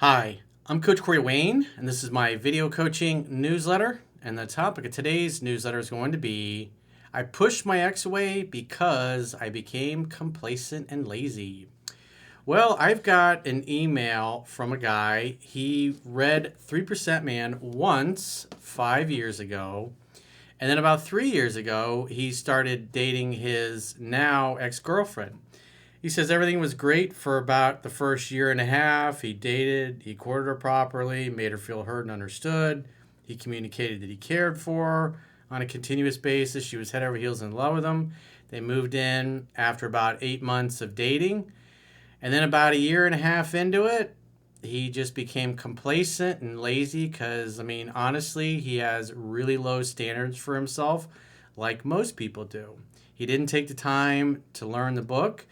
Hi, I'm Coach Corey Wayne, and this is my video coaching newsletter. And the topic of today's newsletter is going to be I pushed my ex away because I became complacent and lazy. Well, I've got an email from a guy. He read 3% Man once 5 years ago. And then about 3 years ago, he started dating his now ex girlfriend. He says everything was great for about the first year and a half. He dated, he courted her properly, made her feel heard and understood. He communicated that he cared for her on a continuous basis. She was head over heels in love with him. They moved in after about 8 months of dating. And then about a year and a half into it, he just became complacent and lazy because, honestly, he has really low standards for himself, like most people do. He didn't take the time to learn the book.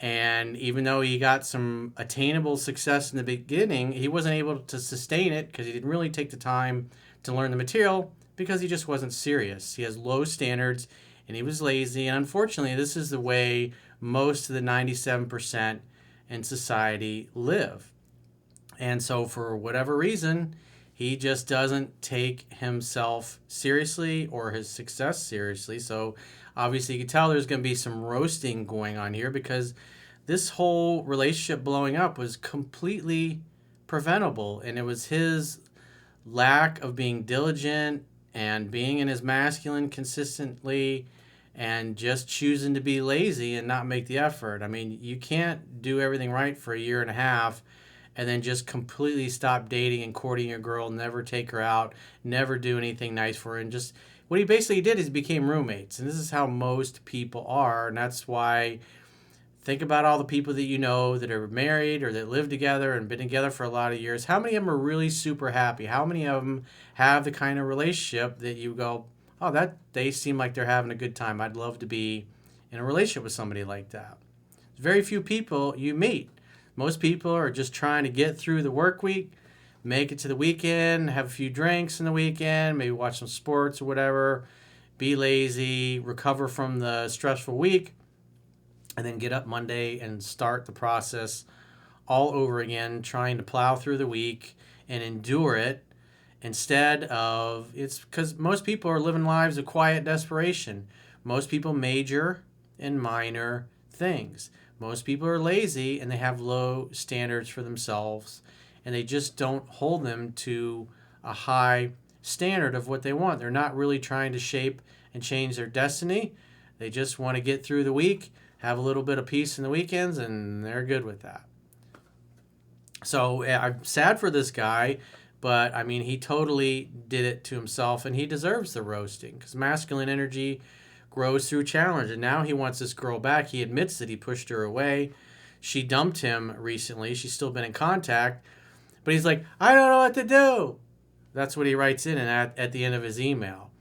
And even though he got some attainable success in the beginning, he wasn't able to sustain it because he didn't really take the time to learn the material because he just wasn't serious. He has low standards and he was lazy. And unfortunately, this is the way most of the 97% in society live. And so, for whatever reason, he just doesn't take himself seriously or his success seriously. So, obviously, you can tell there's going to be some roasting going on here because this whole relationship blowing up was completely preventable. And it was his lack of being diligent and being in his masculine consistently and just choosing to be lazy and not make the effort. You can't do everything right for a year and a half and then just completely stop dating and courting your girl, never take her out, never do anything nice for her. And just what he basically did is became roommates. And this is how most people are. And that's why think about all the people that you know that are married or that live together and been together for a lot of years. How many of them are really super happy? How many of them have the kind of relationship that you go, oh, that they seem like they're having a good time. I'd love to be in a relationship with somebody like that. Very few people you meet. Most people are just trying to get through the work week, make it to the weekend, have a few drinks in the weekend, maybe watch some sports or whatever, be lazy, recover from the stressful week, and then get up Monday and start the process all over again, trying to plow through the week and endure it instead of, it's because most people are living lives of quiet desperation. Most people major in minor things. Most people are lazy and they have low standards for themselves and they just don't hold them to a high standard of what they want. They're not really trying to shape and change their destiny. They just want to get through the week, have a little bit of peace in the weekends, and they're good with that. So I'm sad for this guy, but he totally did it to himself and he deserves the roasting because masculine energy grows through challenge. And now he wants this girl back. He admits that he pushed her away. She dumped him recently. She's still been in contact. But he's like, I don't know what to do. That's what he writes in and at the end of his email.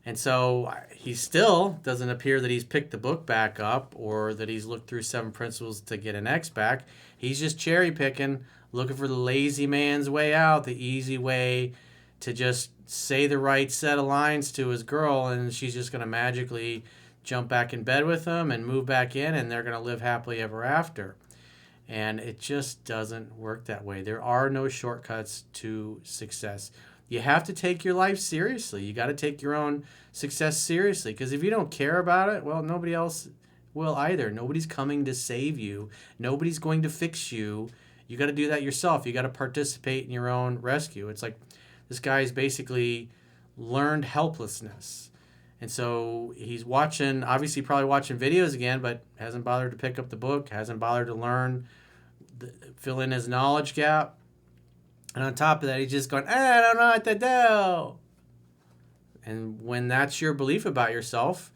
And so he still doesn't appear that he's picked the book back up or that he's looked through 7 principles to get an ex back. He's just cherry picking, looking for the lazy man's way out, the easy way to just say the right set of lines to his girl, and she's just going to magically jump back in bed with him and move back in, and they're going to live happily ever after. And it just doesn't work that way. There are no shortcuts to success. You have to take your life seriously. You got to take your own success seriously, because if you don't care about it, well, nobody else will either. Nobody's coming to save you. Nobody's going to fix you. You got to do that yourself. You got to participate in your own rescue. It's like this guy's basically learned helplessness. And so he's obviously probably watching videos again, but hasn't bothered to pick up the book, hasn't bothered to learn, fill in his knowledge gap. And on top of that, he's just going, I don't know what to do. And when that's your belief about yourself,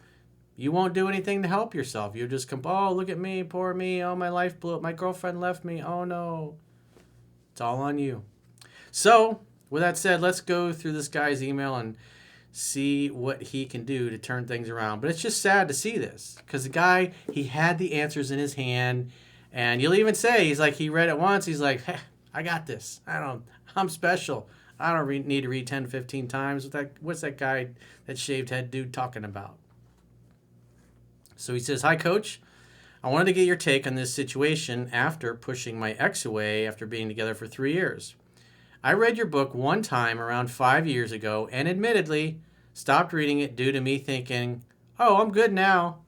you won't do anything to help yourself. You'll just come, oh, look at me, poor me. Oh, my life blew up. My girlfriend left me. Oh, no. It's all on you. So, with that said, let's go through this guy's email and see what he can do to turn things around. But it's just sad to see this because the guy, he had the answers in his hand. And you'll even say, he's like, he read it once. He's like, hey, I got this. I'm special. I don't need to read 10, 15 times. What's that guy, that shaved head dude talking about? So he says, hi, coach. I wanted to get your take on this situation after pushing my ex away after being together for 3 years. I read your book one time around 5 years ago and admittedly stopped reading it due to me thinking, oh, I'm good now.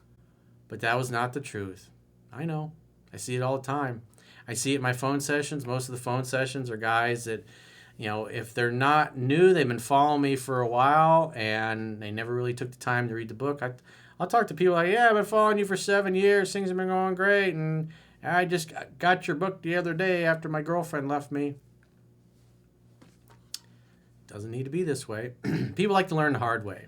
But that was not the truth. I know. I see it all the time. I see it in my phone sessions. Most of the phone sessions are guys that, if they're not new, they've been following me for a while and they never really took the time to read the book. I'll talk to people like, yeah, I've been following you for 7 years. Things have been going great. And I just got your book the other day after my girlfriend left me. Doesn't need to be this way. People like to learn the hard way.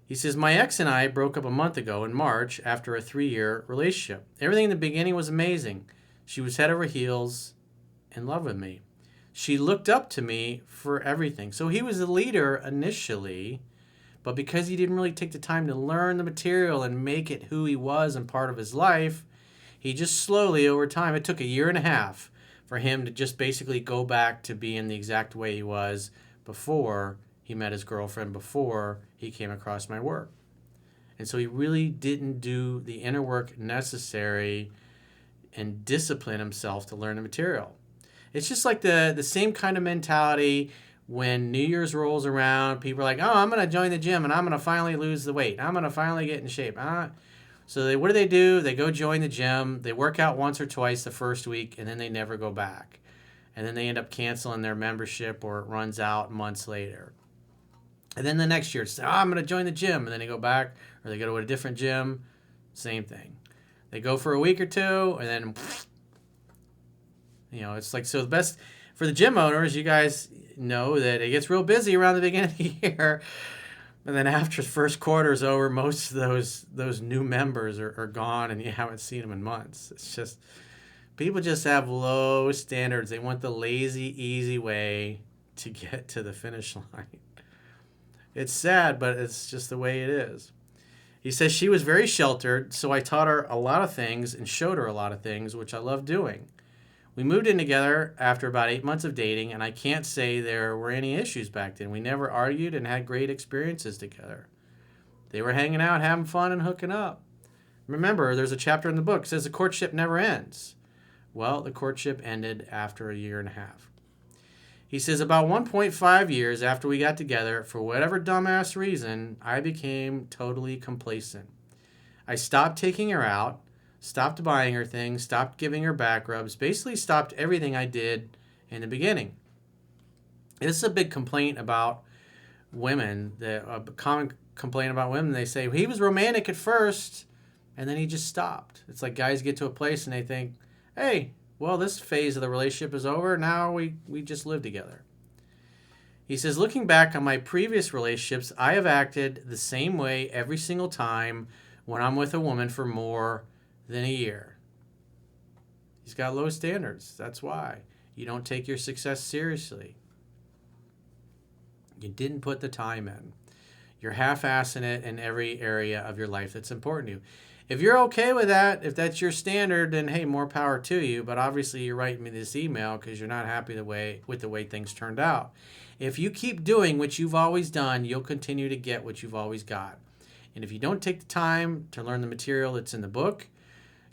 He says, my ex and I broke up a month ago in March after a 3-year relationship. Everything in the beginning was amazing. She was head over heels in love with me. She looked up to me for everything. So he was the leader initially, but because he didn't really take the time to learn the material and make it who he was and part of his life, he just slowly over time, it took 1.5 years for him to just basically go back to being the exact way he was before he met his girlfriend, before he came across my work. And so he really didn't do the inner work necessary and discipline himself to learn the material. It's just like the same kind of mentality when New Year's rolls around. People are like, oh, I'm going to join the gym and I'm going to finally lose the weight. I'm going to finally get in shape. So what do? They go join the gym. They work out once or twice the first week and then they never go back. And then they end up canceling their membership or it runs out months later. And then the next year, it's, I'm going to join the gym. And then they go back or they go to a different gym. Same thing. They go for a week or two and then, it's like, so the best for the gym owners, you guys know that it gets real busy around the beginning of the year. And then after the first quarter is over, most of those new members are gone and you haven't seen them in months. It's just, people just have low standards. They want the lazy, easy way to get to the finish line. It's sad, but it's just the way it is. He says she was very sheltered, so I taught her a lot of things and showed her a lot of things, which I love doing. We moved in together after about 8 months of dating, and I can't say there were any issues back then. We never argued and had great experiences together. They were hanging out, having fun, and hooking up. Remember, there's a chapter in the book that says the courtship never ends. Well, the courtship ended after 1.5 years. He says about 1.5 years after we got together, for whatever dumbass reason, I became totally complacent. I stopped taking her out, stopped buying her things, stopped giving her back rubs, basically stopped everything I did in the beginning. This is a big complaint about women, a common complaint about women. They say, he was romantic at first, and then he just stopped. It's like guys get to a place and they think, hey, well, this phase of the relationship is over. Now we just live together. He says, looking back on my previous relationships, I have acted the same way every single time when I'm with a woman for more than a year. He's got low standards. That's why. You don't take your success seriously. You didn't put the time in. You're half-assing it in every area of your life that's important to you. If you're okay with that, if that's your standard, then hey, more power to you. But obviously you're writing me this email because you're not happy with the way things turned out. If you keep doing what you've always done, you'll continue to get what you've always got. And if you don't take the time to learn the material that's in the book,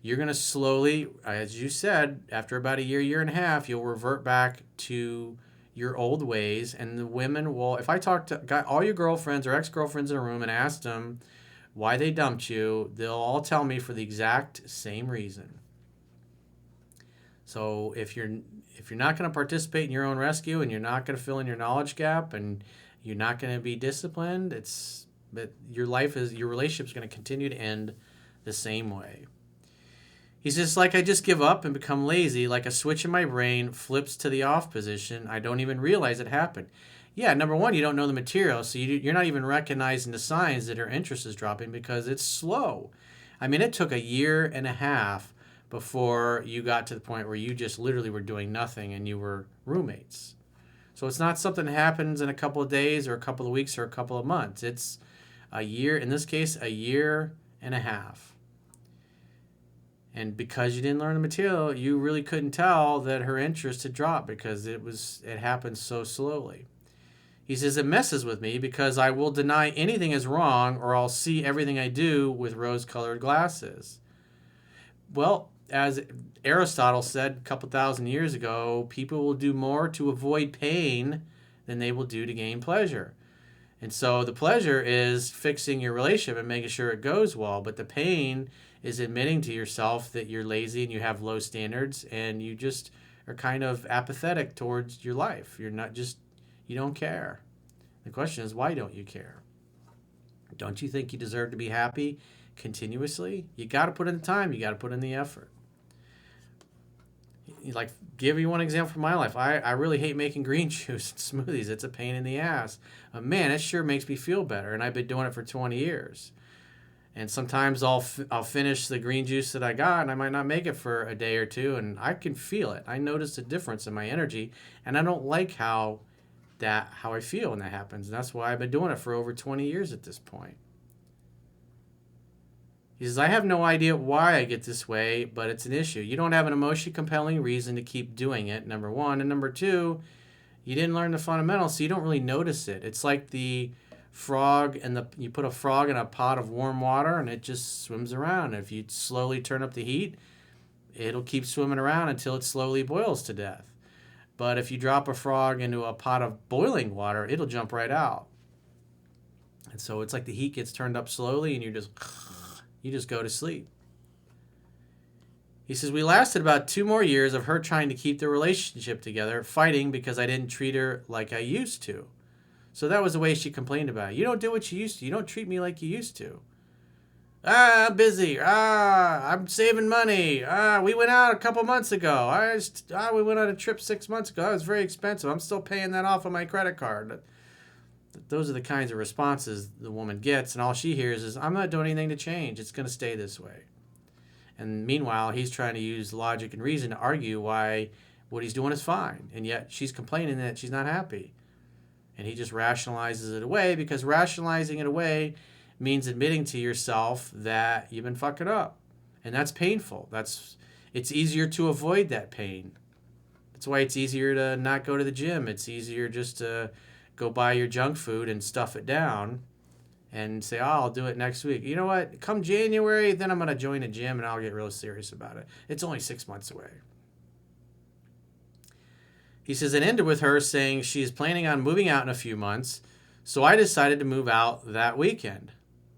you're going to slowly, as you said, after about 1.5 years, you'll revert back to your old ways. And the women will, if I talk to all your girlfriends or ex-girlfriends in a room and ask them why they dumped you, they'll all tell me for the exact same reason. So if you're not going to participate in your own rescue and you're not going to fill in your knowledge gap and you're not going to be disciplined, your relationship's going to continue to end the same way. He's just like, I just give up and become lazy, like a switch in my brain flips to the off position. I don't even realize it happened. Yeah, number one, you don't know the material, so you're not even recognizing the signs that her interest is dropping because it's slow. I mean, it took 1.5 years before you got to the point where you just literally were doing nothing and you were roommates. So it's not something that happens in a couple of days or a couple of weeks or a couple of months. It's a year, in this case, 1.5 years. And because you didn't learn the material, you really couldn't tell that her interest had dropped because it happened so slowly. He says, it messes with me because I will deny anything is wrong or I'll see everything I do with rose-colored glasses. Well, as Aristotle said a couple thousand years ago, people will do more to avoid pain than they will do to gain pleasure. And so the pleasure is fixing your relationship and making sure it goes well, but the pain is admitting to yourself that you're lazy and you have low standards and you just are kind of apathetic towards your life. You're not just, you don't care. The question is, why don't you care? Don't you think you deserve to be happy continuously? You got to put in the time. You got to put in the effort. Like, give you one example from my life. I really hate making green juice and smoothies. It's a pain in the ass. But man, it sure makes me feel better. And I've been doing it for 20 years. And sometimes I'll finish the green juice that I got, and I might not make it for a day or two, and I can feel it. I notice a difference in my energy, and I don't like how I feel when that happens. And that's why I've been doing it for over 20 years at this point. He says, I have no idea why I get this way, but it's an issue. You don't have an emotionally compelling reason to keep doing it, number one. And number two, you didn't learn the fundamentals, so you don't really notice it. It's like the frog, and you put a frog in a pot of warm water, and it just swims around. If you slowly turn up the heat, it'll keep swimming around until it slowly boils to death. But if you drop a frog into a pot of boiling water, it'll jump right out. And so it's like the heat gets turned up slowly, and you just go to sleep. He says, we lasted about 2 more years of her trying to keep the relationship together, fighting because I didn't treat her like I used to. So that was the way she complained about it. You don't do what you used to. You don't treat me like you used to. I'm busy. I'm saving money. We went out a couple months ago. We went on a trip 6 months ago. It was very expensive. I'm still paying that off on my credit card. Those are the kinds of responses the woman gets, and all she hears is, I'm not doing anything to change. It's going to stay this way. And meanwhile, he's trying to use logic and reason to argue why what he's doing is fine, and yet she's complaining that she's not happy. And he just rationalizes it away, because rationalizing it away means admitting to yourself that you've been fucking up. And that's painful. It's easier to avoid that pain. That's why it's easier to not go to the gym. It's easier just to go buy your junk food and stuff it down and say, I'll do it next week. You know what? Come January, then I'm going to join a gym and I'll get real serious about it. It's only 6 months away. He says, it ended with her saying she is planning on moving out in a few months, so I decided to move out that weekend.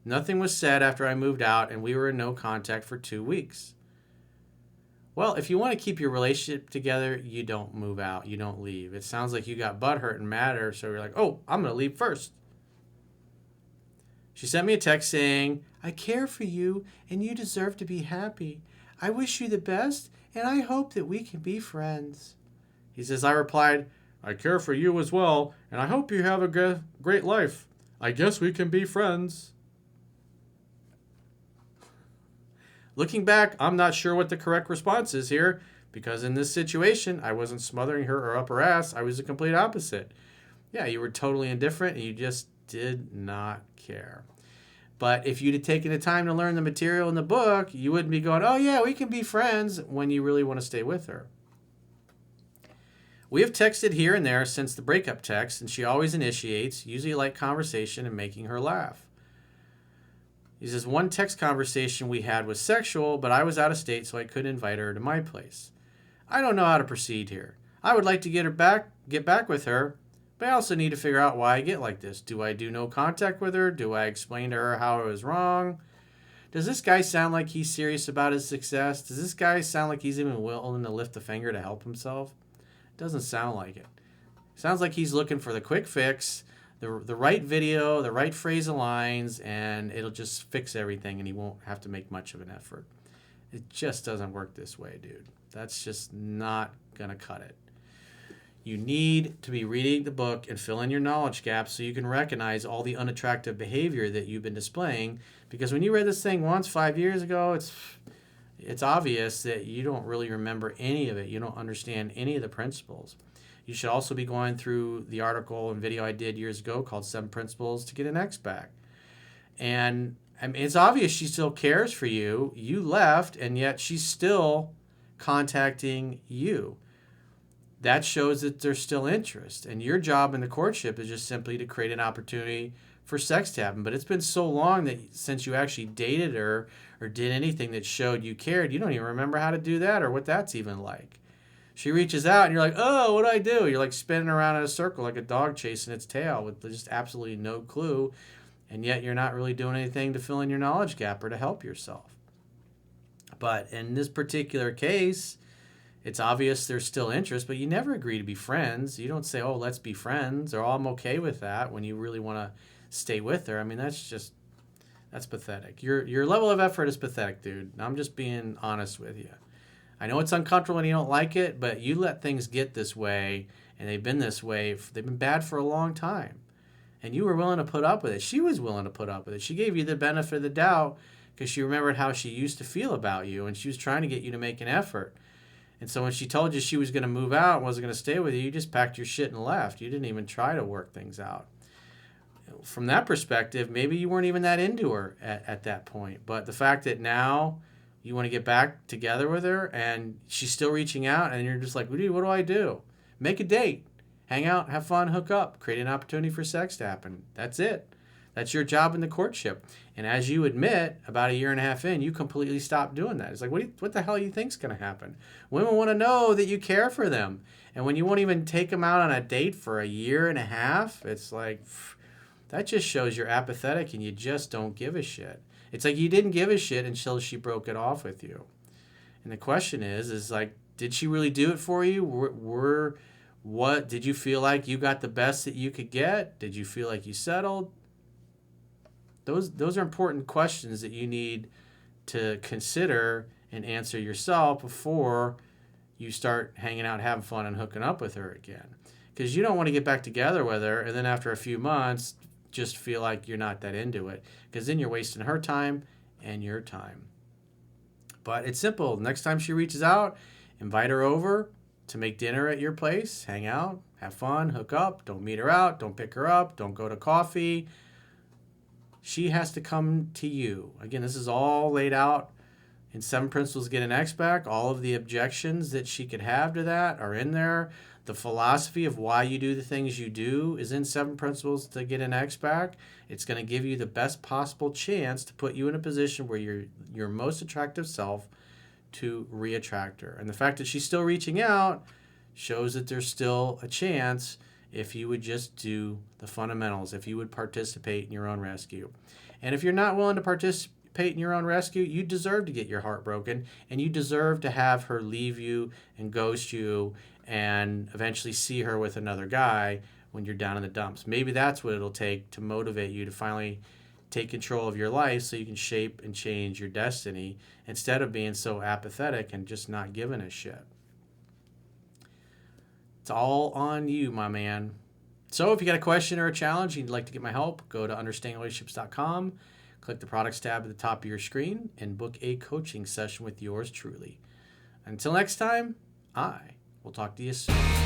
Nothing was said after I moved out, and we were in no contact for 2 weeks. Well, if you want to keep your relationship together, you don't move out. You don't leave. It sounds like you got butthurt and mad at her, so you're like, oh, I'm going to leave first. She sent me a text saying, I care for you, and you deserve to be happy. I wish you the best, and I hope that we can be friends. He says, I replied, I care for you as well, and I hope you have a great life. I guess we can be friends. Looking back, I'm not sure what the correct response is here, because in this situation, I wasn't smothering her or up her ass. I was the complete opposite. Yeah, you were totally indifferent, and you just did not care. But if you'd have taken the time to learn the material in the book, you wouldn't be going, oh yeah, we can be friends, when you really want to stay with her. We have texted here and there since the breakup text, and she always initiates, usually light conversation and making her laugh. He says, one text conversation we had was sexual, but I was out of state, so I couldn't invite her to my place. I don't know how to proceed here. I would like to get back with her, but I also need to figure out why I get like this. Do I do no contact with her? Do I explain to her how I was wrong? Does this guy sound like he's serious about his success? Does this guy sound like he's even willing to lift a finger to help himself? Doesn't sound like it. Sounds like he's looking for the quick fix, the right video, the right phrasal lines, and it'll just fix everything, and he won't have to make much of an effort. It just doesn't work this way, dude. That's just not going to cut it. You need to be reading the book and fill in your knowledge gaps so you can recognize all the unattractive behavior that you've been displaying, because when you read this thing once 5 years ago, it's obvious that you don't really remember any of it. You don't understand any of the principles. You should also be going through the article and video I did years ago called 7 Principles to Get an Ex Back. And I mean, it's obvious she still cares for you. You left, and yet she's still contacting you. That shows that there's still interest. And your job in the courtship is just simply to create an opportunity for sex tapping, but it's been so long that since you actually dated her or did anything that showed you cared, you don't even remember how to do that or what that's even like. She reaches out and you're like, oh, what do I do? You're like spinning around in a circle like a dog chasing its tail with just absolutely no clue. And yet you're not really doing anything to fill in your knowledge gap or to help yourself. But in this particular case, it's obvious there's still interest, but you never agree to be friends. You don't say, oh, let's be friends, or oh, I'm okay with that when you really want to stay with her. I mean, that's pathetic. Your level of effort is pathetic, dude. I'm just being honest with you. I know it's uncomfortable and you don't like it, but you let things get this way, and they've been this way. They've been bad for a long time. And you were willing to put up with it. She was willing to put up with it. She gave you the benefit of the doubt because she remembered how she used to feel about you, and she was trying to get you to make an effort. And so when she told you she was going to move out and wasn't going to stay with you, you just packed your shit and left. You didn't even try to work things out. From that perspective, maybe you weren't even that into her at that point. But the fact that now you want to get back together with her and she's still reaching out and you're just like, dude, what do I do? Make a date. Hang out, have fun, hook up, create an opportunity for sex to happen. That's it. That's your job in the courtship. And as you admit, about 1.5 years in, you completely stopped doing that. It's like, what the hell do you think's going to happen? Women want to know that you care for them. And when you won't even take them out on a date for 1.5 years, it's like, that just shows you're apathetic and you just don't give a shit. It's like you didn't give a shit until she broke it off with you. And the question is like, did she really do it for you? What did you feel like you got the best that you could get? Did you feel like you settled? Those are important questions that you need to consider and answer yourself before you start hanging out, having fun, and hooking up with her again. Because you don't want to get back together with her and then after a few months just feel like you're not that into it. Because then you're wasting her time and your time. But it's simple. Next time she reaches out, invite her over to make dinner at your place, hang out, have fun, hook up. Don't meet her out. Don't pick her up. Don't go to coffee. She has to come to you. Again, this is all laid out in 7 Principles to Get an Ex Back. All of the objections that she could have to that are in there. The philosophy of why you do the things you do is in 7 Principles to Get an Ex Back. It's going to give you the best possible chance to put you in a position where you're your most attractive self to re-attract her. And the fact that she's still reaching out shows that there's still a chance if you would just do the fundamentals, if you would participate in your own rescue. And if you're not willing to participate in your own rescue, you deserve to get your heart broken, and you deserve to have her leave you and ghost you and eventually see her with another guy when you're down in the dumps. Maybe that's what it'll take to motivate you to finally take control of your life so you can shape and change your destiny instead of being so apathetic and just not giving a shit. It's all on you, my man. So if you got a question or a challenge, you'd like to get my help, go to understandingrelationships.com, click the products tab at the top of your screen, and book a coaching session with yours truly. Until next time, I will talk to you soon.